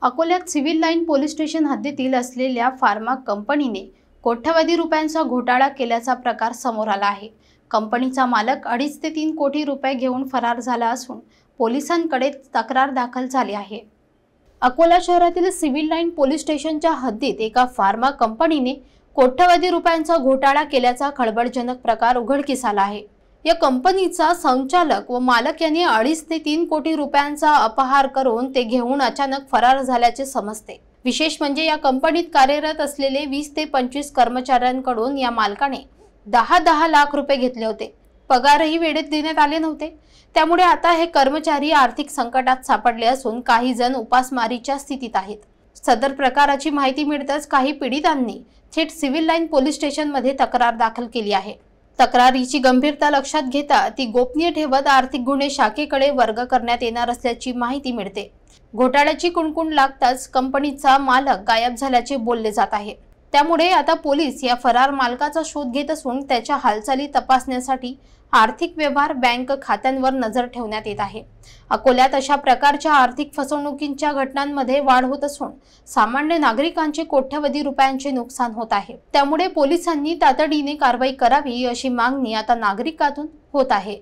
अकोल्यात civil line police station हद्दीतील असलेल्या फार्मा कंपनीने कोट्यवधी रुपयांचा घोटाळा केल्याचा प्रकार समोर आला आहे। कंपनीचा मालक 2.5 ते 3 कोटी रुपये घेऊन फरार झाला असून पोलिसांकडे तक्रार दाखल झाली आहे। अकोला शहरातील सिव्हिल लाईन पोलीस स्टेशनच्या हद्दीत एका फार्मा कंपनीने कोट्यवधी रुपयांचा घोटाळा केल्याचा खळबळजनक प्रकार उघडकीस आला आहे। या कंपनीचा संचालक व मालक यांनी 2.5 ते 3 कोटी रुपयांचा अपहार करून ते घेऊन अचानक फरार झाल्याचे समजते। विशेष म्हणजे या कंपनीत कार्यरत असलेले 20 ते 25 कर्मचाऱ्यांकडून या मालकाने 10 लाख रुपये घेतले होते। पगारही वेळेत देण्यात आले नव्हते। त्यामुळे आता हे कर्मचारी आर्थिक संकटात सापडले असून काही जण उपासमारीच्या स्थितीत आहेत। सदर प्रकाराची माहिती मिळताच काही पीडितांनी थेट सिव्हिल लाईन पोलीस स्टेशनमध्ये तक्रार दाखल केली आहे। तक्रारीची गंभीरता लक्षात घेता ती गोपनीय ठेवत आर्थिक गुन्हे शाखेकडे वर्ग करण्यात येणार असल्याची माहिती मिळते। घोटाळ्याची कुणकुण लागताच कंपनीचा मालक गायब झाल्याचे बोलले जात आहे। त्यामुळे आता पोलीस या फरार मालकाचा शोध घेत असून त्याच्या हालचाली तपासण्यासाठी आर्थिक व्यवहार बँक खात्यांवर नजर ठेवण्यात येत आहे। अकोल्यात अशा प्रकारच्या आर्थिक फसवणुकीच्या घटनांमध्ये वाढ होत असून सामान्य नागरिकांचे कोट्यवधी रुपयांचे नुकसान होत आहे। त्यामुळे पोलिसांनी तातडीने कारवाई करावी अशी मागणी आता नागरिकांतून होत आहे।